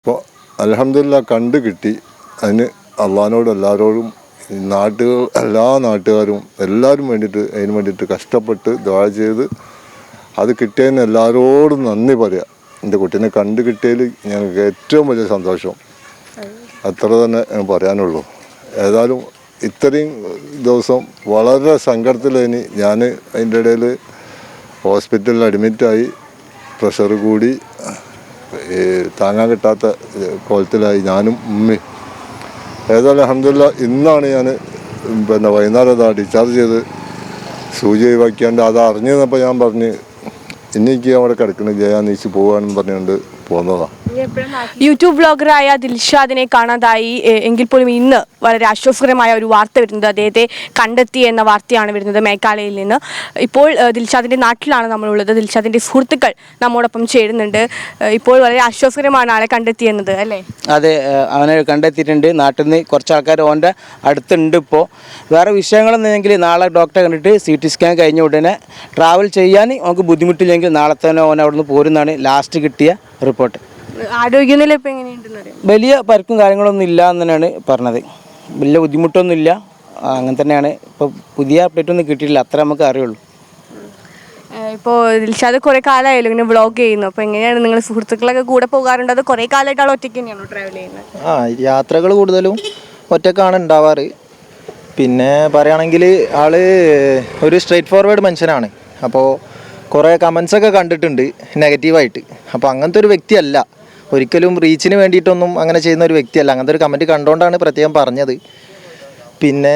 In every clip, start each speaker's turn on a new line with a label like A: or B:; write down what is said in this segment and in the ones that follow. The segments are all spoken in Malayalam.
A: ഇപ്പോൾ അൽഹംദുലില്ലാ കണ്ടു കിട്ടി. അതിന് അള്ളാഹിനോട് എല്ലാവരോടും എല്ലാ നാട്ടുകാരും എല്ലാവരും അതിന് വേണ്ടിയിട്ട് കഷ്ടപ്പെട്ട് ദുആ ചെയ്ത് അത് കിട്ടിയതിന് എല്ലാവരോടും നന്ദി പറയാം. എൻ്റെ കുട്ടീനെ കണ്ടു കിട്ടിയതിൽ ഞങ്ങൾക്ക് ഏറ്റവും വലിയ സന്തോഷം. അത്ര തന്നെ പറയാനുള്ളൂ. ഏതായാലും ഇത്രയും ദിവസം വളരെ സങ്കടത്തിലേനി ഞാൻ. അതിൻ്റെ ഇടയിൽ ഹോസ്പിറ്റലിൽ അഡ്മിറ്റായി, പ്രഷർ കൂടി, താങ്ങാൻ കിട്ടാത്ത കോലത്തിലായി ഞാനും ഉമ്മയും. ഏതായാലും അൽഹംദുലില്ലാ ഇന്നാണ് ഞാൻ വൈകുന്നേരം ഡിസ്ചാർജ് ചെയ്ത് സൂചി ഒഴിവാക്കിയാണ്ട് അത് അറിഞ്ഞു തന്നപ്പോൾ ഞാൻ പറഞ്ഞ് എനിക്ക് അവിടെ കിടക്കണില്ല, ഞാൻ നീച്ച് പോകാനെന്ന് പറഞ്ഞുകൊണ്ട് പോന്നതാണ്.
B: യൂട്യൂബ് വ്ളോഗറായ ദിൽഷാദിനെ കാണാതായി എങ്കിൽ പോലും ഇന്ന് വളരെ ആശ്വാസകരമായ ഒരു വാർത്ത വരുന്നത് അദ്ദേഹത്തെ കണ്ടെത്തി എന്ന വാർത്തയാണ് വരുന്നത് മേഘാലയയിൽ നിന്ന്. ഇപ്പോൾ ദിൽഷാദിൻ്റെ നാട്ടിലാണ് നമ്മളുള്ളത്. ദിൽഷാദിൻ്റെ സുഹൃത്തുക്കൾ നമ്മോടൊപ്പം ചേരുന്നുണ്ട്. ഇപ്പോൾ വളരെ ആശ്വാസകരമാണ് ആളെ കണ്ടെത്തിയെന്നത് അല്ലേ?
C: അതെ, അവനെ കണ്ടെത്തിയിട്ടുണ്ട്. നാട്ടിൽ നിന്ന് കുറച്ച് ആൾക്കാർ ഓൻ്റെ അടുത്തുണ്ട്. ഇപ്പോൾ വേറെ വിഷയങ്ങളൊന്നുമില്ലെങ്കിൽ നാളെ ഡോക്ടറെ കണ്ടിട്ട് CT സ്കാൻ കഴിഞ്ഞ ഉടനെ ട്രാവൽ ചെയ്യാൻ നമുക്ക് ബുദ്ധിമുട്ടില്ലെങ്കിൽ നാളെ തന്നെ ഓൻ അവിടെ നിന്ന് പോരുന്നതാണ് ലാസ്റ്റ് കിട്ടിയ റിപ്പോർട്ട്.
B: ആരോഗ്യനില ഇപ്പം എങ്ങനെയുണ്ടെന്ന്
C: വലിയ പരുക്കും കാര്യങ്ങളൊന്നും ഇല്ല എന്ന് തന്നെയാണ് പറഞ്ഞത്. വലിയ ബുദ്ധിമുട്ടൊന്നുമില്ല, അങ്ങനെ തന്നെയാണ്. ഇപ്പോൾ പുതിയ അപ്ഡേറ്റ് ഒന്നും കിട്ടിയിട്ടില്ല, അത്ര നമുക്ക് അറിയുള്ളൂ.
B: ഇപ്പോൾ ദിൽഷാദ് കുറേ കാലമായല്ലോ ഇങ്ങനെ വ്ളോഗ് ചെയ്യുന്നു. അപ്പോൾ എങ്ങനെയാണ് നിങ്ങൾ സുഹൃത്തുക്കളൊക്കെ കൂടെ പോകാറുണ്ട്? അത് കുറേ കാലമായിട്ട് ആൾ ഒറ്റയ്ക്ക് തന്നെയാണോ ട്രാവൽ ചെയ്യുന്നത്?
D: യാത്രകൾ കൂടുതലും ഒറ്റക്കാണ് ഉണ്ടാവാറ്. പിന്നെ പറയുകയാണെങ്കിൽ ആൾ ഒരു സ്ട്രെയിറ്റ് ഫോർവേഡ് മനുഷ്യനാണ്. അപ്പോൾ കുറേ കമൻസൊക്കെ കണ്ടിട്ടുണ്ട് നെഗറ്റീവായിട്ട്. അപ്പോൾ അങ്ങനത്തെ ഒരു വ്യക്തിയല്ല, ഒരിക്കലും റീച്ചിന് വേണ്ടിയിട്ടൊന്നും അങ്ങനെ ചെയ്യുന്ന ഒരു വ്യക്തിയല്ല. അങ്ങനത്തെ ഒരു കമൻറ്റ് കണ്ടുകൊണ്ടാണ് പ്രത്യേകം പറഞ്ഞത്. പിന്നെ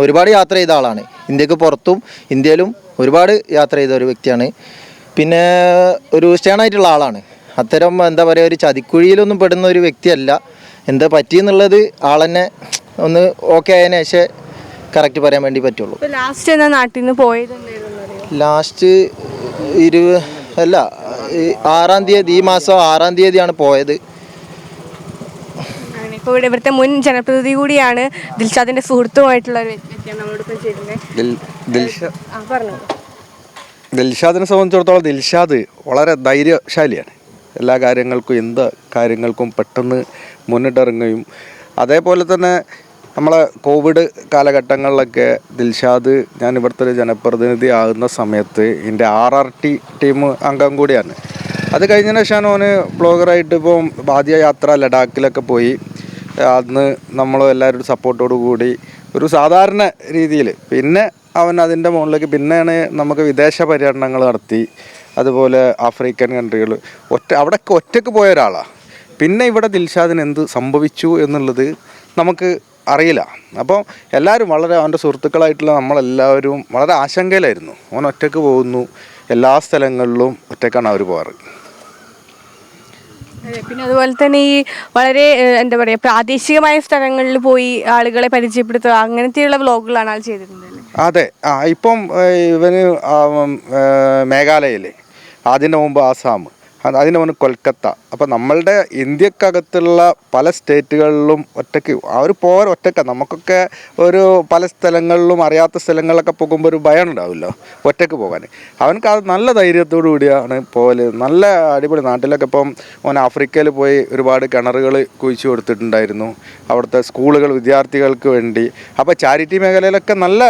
D: ഒരുപാട് യാത്ര ചെയ്ത ആളാണ്, ഇന്ത്യക്ക് പുറത്തും ഇന്ത്യയിലും ഒരുപാട് യാത്ര ചെയ്ത ഒരു വ്യക്തിയാണ്. പിന്നെ ഒരു സ്റ്റേണായിട്ടുള്ള ആളാണ്. അത്തരം എന്താ പറയുക, ഒരു ചതിക്കുഴിയിലൊന്നും പെടുന്ന ഒരു വ്യക്തിയല്ല. എന്താ പറ്റിയെന്നുള്ളത് ആളെന്നെ ഒന്ന് ഓക്കെ ആയതിനു ശേഷം കറക്റ്റ് പറയാൻ വേണ്ടി പറ്റുള്ളൂ.
B: ലാസ്റ്റ് എന്നാ നാട്ടിൽ നിന്ന് പോയത്?
D: ലാസ്റ്റ് 6-ാം തീയതി, ഈ മാസം 6-ാം തീയതിയാണ് പോയത്.
B: ഇപ്പോൾ ഇവിടുത്തെ മുൻ ജനപ്രതിനിധി കൂടിയാണ് ദിൽഷാദിന്റെ സുഹൃത്തുമായിട്ടുള്ള ഒരു വ്യക്തിയാണ് നമ്മളോടൊപ്പം ചേരുന്നത്.
E: ദിൽഷാദിനെ സംബന്ധിച്ചിടത്തോളം ദിൽഷാദ് വളരെ ധൈര്യശാലിയാണ്. എല്ലാ കാര്യങ്ങൾക്കും എന്ത് കാര്യങ്ങൾക്കും പെട്ടെന്ന് മുന്നിട്ടിറങ്ങുകയും, അതേപോലെ തന്നെ നമ്മളെ കോവിഡ് കാലഘട്ടങ്ങളിലൊക്കെ ദിൽഷാദ്, ഞാൻ ഇവിടുത്തെ ഒരു ജനപ്രതിനിധി ആകുന്ന സമയത്ത് എൻ്റെ RRT ടീം അംഗം കൂടിയാണ്. അത് കഴിഞ്ഞതിന് ശേഷമാണ് ഓന് ബ്ലോഗറായിട്ട് ഇപ്പം ആദ്യ യാത്ര ലഡാക്കിലൊക്കെ പോയി. അന്ന് നമ്മൾ എല്ലാവരും സപ്പോർട്ടോടു കൂടി ഒരു സാധാരണ രീതിയിൽ, പിന്നെ അവൻ അതിൻ്റെ മുകളിലേക്ക് പിന്നെയാണ് നമുക്ക് വിദേശ പര്യടനങ്ങൾ നടത്തി. അതുപോലെ ആഫ്രിക്കൻ കൺട്രികൾ അവിടെയൊക്കെ ഒറ്റയ്ക്ക് പോയ ഒരാളാണ്. പിന്നെ ഇവിടെ ദിൽഷാദിന് എന്ത് സംഭവിച്ചു എന്നുള്ളത് നമുക്ക് അറിയില്ല. അപ്പോൾ എല്ലാവരും വളരെ, അവൻ്റെ സുഹൃത്തുക്കളായിട്ടുള്ള നമ്മളെല്ലാവരും വളരെ ആശങ്കയിലായിരുന്നു. അവൻ ഒറ്റയ്ക്ക് പോകുന്നു, എല്ലാ സ്ഥലങ്ങളിലും ഒറ്റയ്ക്കാണ് അവർ പോകാറ്.
B: പിന്നെ അതുപോലെ തന്നെ ഈ വളരെ എന്താ പറയുക, പ്രാദേശികമായ സ്ഥലങ്ങളിൽ പോയി ആളുകളെ പരിചയപ്പെടുത്തുക, അങ്ങനത്തെയുള്ള വ്ളോഗുകളാണ് ആൾ ചെയ്തിരുന്നത്.
E: അതെ, ഇപ്പം ഇവന് മേഘാലയയിൽ, അതിൻ്റെ മുമ്പ് ആസാം, അതിന് മുന്നേ കൊൽക്കത്ത. അപ്പോൾ നമ്മളുടെ ഇന്ത്യക്കകത്തുള്ള പല സ്റ്റേറ്റുകളിലും ഒറ്റയ്ക്ക് അവർ പോകാൻ ഒറ്റയ്ക്കാണ്. നമുക്കൊക്കെ ഒരു പല സ്ഥലങ്ങളിലും അറിയാത്ത സ്ഥലങ്ങളിലൊക്കെ പോകുമ്പോൾ ഒരു ഭയം ഉണ്ടാവില്ലോ ഒറ്റയ്ക്ക് പോകാൻ. അവനക്ക് അത് നല്ല ധൈര്യത്തോടു കൂടിയാണ് പോകൽ. നല്ല അടിപൊളി. നാട്ടിലൊക്കെ ഇപ്പം ഓൻ ആഫ്രിക്കയിൽ പോയി ഒരുപാട് കിണറുകൾ കുഴിച്ചു കൊടുത്തിട്ടുണ്ടായിരുന്നു, അവിടുത്തെ സ്കൂളുകൾ വിദ്യാർത്ഥികൾക്ക് വേണ്ടി. അപ്പോൾ ചാരിറ്റി മേഖലയിലൊക്കെ നല്ല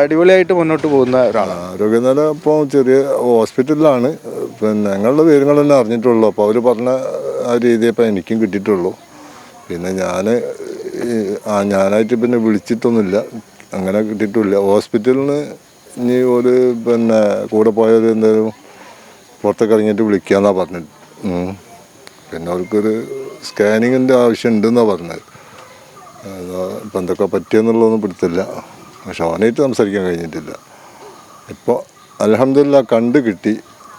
E: അടിപൊളിയായിട്ട് മുന്നോട്ട് പോകുന്ന ഒരാളാണ്.
A: ആരോഗ്യനില ഇപ്പോൾ ചെറിയ ഹോസ്പിറ്റലിലാണ്. പിന്നെ ഞങ്ങളുടെ വിവരങ്ങൾ തന്നെ അറിഞ്ഞിട്ടുള്ളൂ. അപ്പോൾ അവർ പറഞ്ഞ ആ രീതി ഇപ്പോൾ എനിക്കും കിട്ടിയിട്ടുള്ളൂ. പിന്നെ ഞാനായിട്ട് പിന്നെ വിളിച്ചിട്ടൊന്നുമില്ല, അങ്ങനെ കിട്ടിയിട്ടില്ല. ഹോസ്പിറ്റലിൽ നിന്ന് ഇനി ഒരു കൂടെ പോയത് എന്തായാലും പുറത്തൊക്കെ ഇറങ്ങിയിട്ട് വിളിക്കാമെന്നാണ് പറഞ്ഞത്. പിന്നെ അവർക്കൊരു സ്കാനിങ്ങിൻ്റെ ആവശ്യം ഉണ്ടെന്നാണ് പറഞ്ഞത്. ഇപ്പം എന്തൊക്കെ പറ്റിയെന്നുള്ളതൊന്നും പിടുത്തില്ല. പക്ഷെ അവനായിട്ട് സംസാരിക്കാൻ കഴിഞ്ഞിട്ടില്ല. ഇപ്പോൾ അൽഹംദുലില്ലാ കണ്ടു കിട്ടി.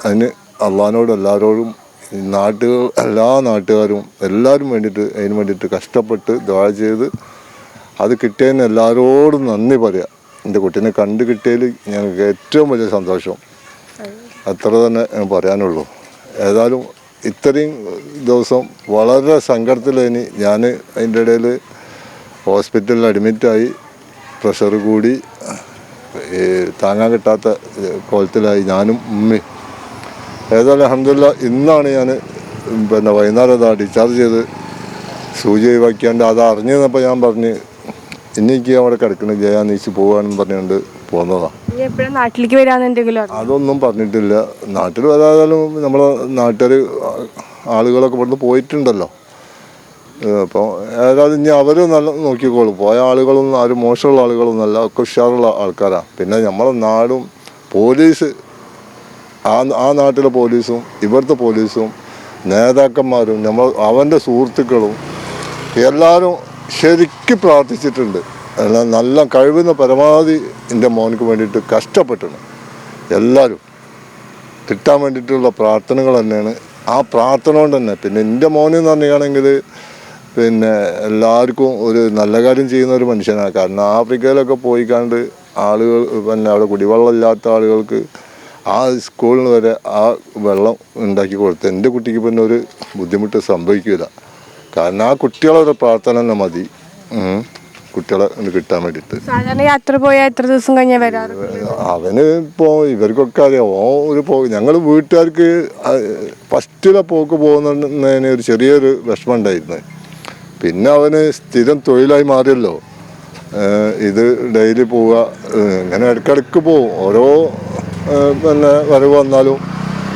A: അതിന് അള്ളാഹിനോട് എല്ലാവരോടും എല്ലാ നാട്ടുകാരും എല്ലാവരും അതിന് വേണ്ടിയിട്ട് കഷ്ടപ്പെട്ട് ദുആ ചെയ്ത് അത് കിട്ടിയതിന് എല്ലാവരോടും നന്ദി പറയാം. എൻ്റെ കുട്ടീനെ കണ്ടു കിട്ടിയതിൽ ഞങ്ങൾക്ക് ഏറ്റവും വലിയ സന്തോഷം. അത്ര തന്നെ പറയാനുള്ളൂ. ഏതായാലും ഇത്രയും ദിവസം വളരെ സങ്കടത്തിലേനി ഞാൻ. അതിൻ്റെ ഇടയിൽ ഹോസ്പിറ്റലിൽ അഡ്മിറ്റായി, പ്രഷർ കൂടി, താങ്ങാൻ കിട്ടാത്ത കോലത്തിലായി ഞാനും ഉമ്മയും. ഏതായാലും അൽഹംദുലില്ലാ ഇന്നാണ് ഞാൻ പിന്നെ വൈകുന്നേരം അതാ ഡിസ്ചാർജ് ചെയ്ത് സൂചി ഒഴിവാക്കിയാണ്ട് അത് അറിഞ്ഞപ്പോൾ ഞാൻ പറഞ്ഞ് എനിക്ക് അവിടെ കിടക്കണില്ല, ഞാൻ നീച്ച് പോകാനെന്ന് പറഞ്ഞുകൊണ്ട് പോന്നതാണ്.
B: ഇനി എപ്പോഴും നാട്ടിലേക്ക് വരാൻ എന്തെങ്കിലും അറിയോ?
A: അതൊന്നും പറഞ്ഞിട്ടില്ല. നാട്ടിൽ വരാതായാലും നമ്മളെ നാട്ടുകാർ ആളുകളൊക്കെ ഇവിടുന്ന് പോയിട്ടുണ്ടല്ലോ. അപ്പോൾ ഏതായാലും ഇനി അവർ നല്ല നോക്കിക്കോളും. പോയ ആളുകളൊന്നും ആരും മോശമുള്ള ആളുകളൊന്നുമല്ല, ഒക്കെ ഉഷാറുള്ള ആൾക്കാരാണ്. പിന്നെ നമ്മളെ നാടും പോലീസ്, ആ നാട്ടിലെ പോലീസും ഇവിടുത്തെ പോലീസും നേതാക്കന്മാരും അവൻ്റെ സുഹൃത്തുക്കളും എല്ലാവരും ശരിക്കും പ്രാർത്ഥിച്ചിട്ടുണ്ട്. നല്ല കഴിവുന്ന പരമാവധി എൻ്റെ മോനക്ക് വേണ്ടിയിട്ട് കഷ്ടപ്പെട്ടിട്ടുണ്ട്. എല്ലാവരും കിട്ടാൻ വേണ്ടിയിട്ടുള്ള പ്രാർത്ഥനകൾ തന്നെയാണ്. ആ പ്രാർത്ഥന കൊണ്ട് തന്നെ പിന്നെ എൻ്റെ മോനെന്ന് പറയുകയാണെങ്കിൽ പിന്നെ എല്ലാവർക്കും ഒരു നല്ല കാര്യം ചെയ്യുന്ന ഒരു മനുഷ്യനാണ്. കാരണം ആഫ്രിക്കയിലൊക്കെ പോയിക്കാണ്ട് ആളുകൾ പിന്നെ അവിടെ കുടിവെള്ളം ഇല്ലാത്ത ആളുകൾക്ക് ആ സ്കൂളിന് വരെ ആ വെള്ളം ഉണ്ടാക്കി കൊടുത്ത് എൻ്റെ കുട്ടിക്ക് പിന്നെ ഒരു ബുദ്ധിമുട്ട് സംഭവിക്കില്ല. കാരണം ആ കുട്ടികളൊരു പ്രാർത്ഥന തന്നെ മതി കുട്ടികളെ കിട്ടാൻ വേണ്ടിയിട്ട്.
B: സാധാരണ യാത്ര പോയാൽ എത്ര ദിവസം കഴിഞ്ഞാൽ വരാറ്?
A: അവന് ഇപ്പോൾ ഇവർക്കൊക്കെ അറിയാം. ഞങ്ങൾ വീട്ടുകാർക്ക് ഫസ്റ്റിലെ പോക്ക് പോകുന്നതിന് ഒരു ചെറിയൊരു വിഷമം ഉണ്ടായിരുന്നു. പിന്നെ അവന് സ്ഥിരം തൊഴിലായി മാറിയല്ലോ. ഇത് ഡെയിലി പോവുക, ഇങ്ങനെ ഇടയ്ക്കിടയ്ക്ക് പോവും. ഓരോ പിന്നെ വരവ് വന്നാലും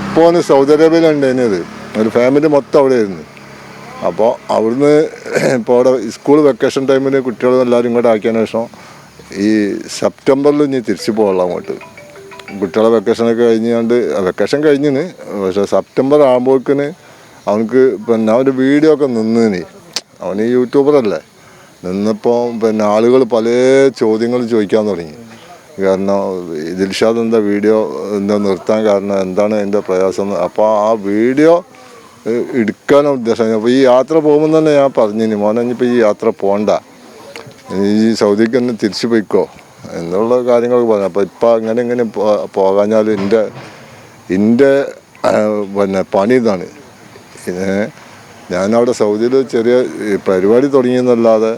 A: ഇപ്പോൾ അവന് സൗദി അറേബ്യയിലുണ്ടായിരുന്നത് ഒരു ഫാമിലി മൊത്തം അവിടെ ആയിരുന്നു. അപ്പോൾ അവിടുന്ന് ഇപ്പോൾ അവിടെ സ്കൂൾ വെക്കേഷൻ ടൈമിൽ കുട്ടികളും എല്ലാവരും ഇങ്ങോട്ട് ആക്കിയതിന് ശേഷം ഈ സെപ്റ്റംബറിൽ ഇനി തിരിച്ചു പോകാനുള്ള അങ്ങോട്ട്. കുട്ടികളെ വെക്കേഷനൊക്കെ വെക്കേഷൻ കഴിഞ്ഞിന്. പക്ഷേ സെപ്റ്റംബർ ആകുമ്പോഴേക്കിന് അവനക്ക് പിന്നെ അവൻ്റെ വീഡിയോ ഒക്കെ നിന്നിന്. അവൻ ഈ യൂട്യൂബറല്ലേ, നിന്നപ്പോൾ പിന്നെ ആളുകൾ പല ചോദ്യങ്ങളും ചോദിക്കാൻ തുടങ്ങി. കാരണം ദിൽഷാദ് എന്താ വീഡിയോ എന്താ നിർത്താൻ കാരണം, എന്താണ് അതിൻ്റെ പ്രയാസം. അപ്പോൾ ആ വീഡിയോ എടുക്കാനാണ് ഉദ്ദേശം. അപ്പോൾ ഈ യാത്ര പോകുമ്പോൾ തന്നെ ഞാൻ പറഞ്ഞിനി, മോനെ ഇനിയിപ്പോൾ ഈ യാത്ര പോകണ്ട, ഈ സൗദിക്ക് തന്നെ തിരിച്ചു പോയിക്കോ എന്നുള്ള കാര്യങ്ങളൊക്കെ പറഞ്ഞു. അപ്പോൾ ഇപ്പം അങ്ങനെ പോകാഞ്ഞാൽ എൻ്റെ പിന്നെ പണി ഇതാണ്. ഞാനവിടെ സൗദിയിൽ ചെറിയ പരിപാടി തുടങ്ങിയെന്നല്ലാതെ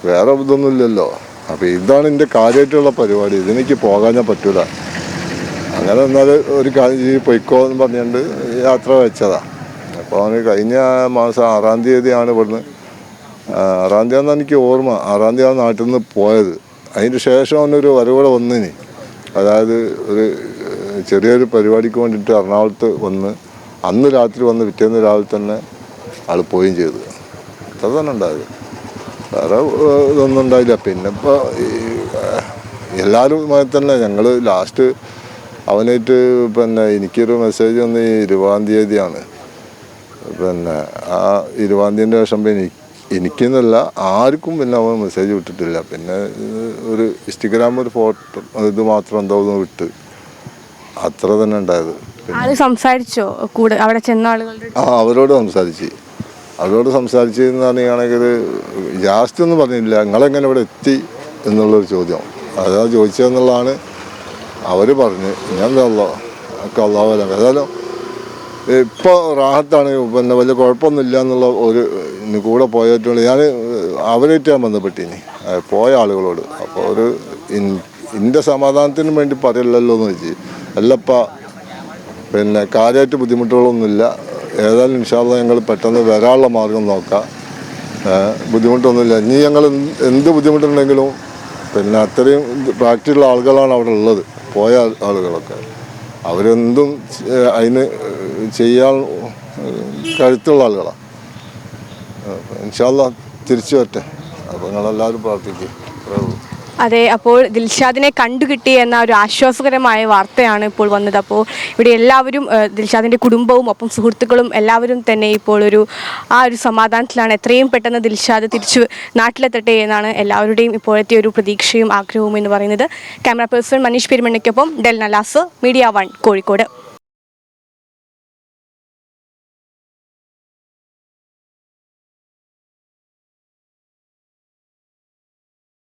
A: വേറെ ഇതൊന്നുമില്ലല്ലോ. അപ്പോൾ ഇതാണ് എൻ്റെ കാര്യമായിട്ടുള്ള പരിപാടി, ഇതിനെനിക്ക് പോകാഞ്ഞാൽ പറ്റൂല. അങ്ങനെ എന്നാൽ ഒരു കാര്യം പൊയ്ക്കോ എന്ന് പറഞ്ഞുകൊണ്ട് യാത്ര വെച്ചതാണ്. അപ്പോൾ അവന് കഴിഞ്ഞ മാസം 6-ാം തീയതിയാണ് ഇവിടുന്ന്, 6-ാം തീയതി എന്നാണ് എനിക്ക് ഓർമ്മ, 6-ാം തീയതി നാട്ടിൽ നിന്ന് പോയത്. അതിന് ശേഷം അവനൊരു വരവൂടെ വന്നിനി, അതായത് ഒരു ചെറിയൊരു പരിപാടിക്ക് വേണ്ടിയിട്ട് എറണാകുളത്ത് വന്ന് അന്ന് രാത്രി വന്ന് പിറ്റേന്ന് രാവിലെ തന്നെ ആൾ പോവുകയും ചെയ്തു. അത്ര തന്നെ ഉണ്ടായത്, വേറെ ഇതൊന്നും ഉണ്ടായില്ല. പിന്നെ ഇപ്പോൾ എല്ലാവരും തന്നെ ഞങ്ങൾ ലാസ്റ്റ് അവനായിട്ട് പിന്നെ എനിക്കൊരു മെസ്സേജ് വന്ന് 20-ാം തീയതിയാണ്. പിന്നെ ആ 20-ാം തീയതിൻ്റെ ശേഷം പിന്നെ എനിക്കെന്നല്ല ആർക്കും പിന്നെ അവൻ മെസ്സേജ് വിട്ടിട്ടില്ല. പിന്നെ ഒരു ഇൻസ്റ്റഗ്രാമിൽ ഒരു ഫോട്ടോ ഇത് മാത്രം എന്തോ വിട്ട്, അത്ര തന്നെ ഉണ്ടായത്.
B: സംസാരിച്ചോ കൂടെ അവിടെ ചെന്ന ആളുകളുടെ?
A: അവരോട് സംസാരിച്ചെന്ന് പറയുകയാണെങ്കിൽ ജാസ്തി ഒന്നും പറഞ്ഞില്ല. നിങ്ങളെങ്ങനെ ഇവിടെ എത്തി എന്നുള്ളൊരു ചോദ്യം അതാ ചോദിച്ചതെന്നുള്ളതാണ് അവർ പറഞ്ഞ്. ഞാൻ അള്ളാഹുല ഏതായാലും ഇപ്പോൾ റാഹത്താണ്, പിന്നെ വലിയ കുഴപ്പമൊന്നുമില്ല എന്നുള്ള ഒരു കൂടെ പോയിട്ടുള്ളൂ. ഞാൻ അവരായിട്ട് ഞാൻ ബന്ധപ്പെട്ടിനി പോയ ആളുകളോട്. അപ്പോൾ ഒരു എൻ്റെ സമാധാനത്തിന് വേണ്ടി പറയല്ലല്ലോ എന്ന് വെച്ച് അല്ലപ്പ, പിന്നെ കാര്യമായിട്ട് ബുദ്ധിമുട്ടുകളൊന്നുമില്ല. ഏതായാലും ഇൻഷാ അല്ലാഹ് ഞങ്ങൾ പെട്ടെന്ന് വരാനുള്ള മാർഗം നോക്കാം, ബുദ്ധിമുട്ടൊന്നുമില്ല. ഇനി ഞങ്ങൾ എന്ത് ബുദ്ധിമുട്ടുണ്ടെങ്കിലും പിന്നെ അത്രയും പ്രാക്ടിയുള്ള ആളുകളാണ് അവിടെ ഉള്ളത്. പോയ ആളുകളൊക്കെ അവരെന്തും അതിന് ചെയ്യാൻ കരുത്തുള്ള ആളുകളാണ്. ഇൻഷാ അല്ലാഹ് തിരിച്ചു വരട്ടെ. അപ്പോൾ നിങ്ങളെല്ലാവരും പ്രാർത്ഥിക്കും.
B: അതെ, അപ്പോൾ ദിൽഷാദിനെ കണ്ടുകിട്ടി എന്ന ഒരു ആശ്വാസകരമായ വാർത്തയാണ് ഇപ്പോൾ വന്നത്. അപ്പോൾ ഇവിടെ എല്ലാവരും ദിൽഷാദിൻ്റെ കുടുംബവും ഒപ്പം സുഹൃത്തുക്കളും എല്ലാവരും തന്നെ ഇപ്പോൾ ആ ഒരു സമാധാനത്തിലാണ്. എത്രയും പെട്ടെന്ന് ദിൽഷാദ് തിരിച്ചു നാട്ടിലെത്തട്ടെ എന്നാണ് എല്ലാവരുടെയും ഇപ്പോഴത്തെ ഒരു പ്രതീക്ഷയും ആഗ്രഹവും എന്ന് പറയുന്നത്. ക്യാമറ പേഴ്സൺ മനീഷ് പെരുമണ്ണയ്ക്കൊപ്പം ഡെൽ നലാസ്, മീഡിയ 1 കോഴിക്കോട്.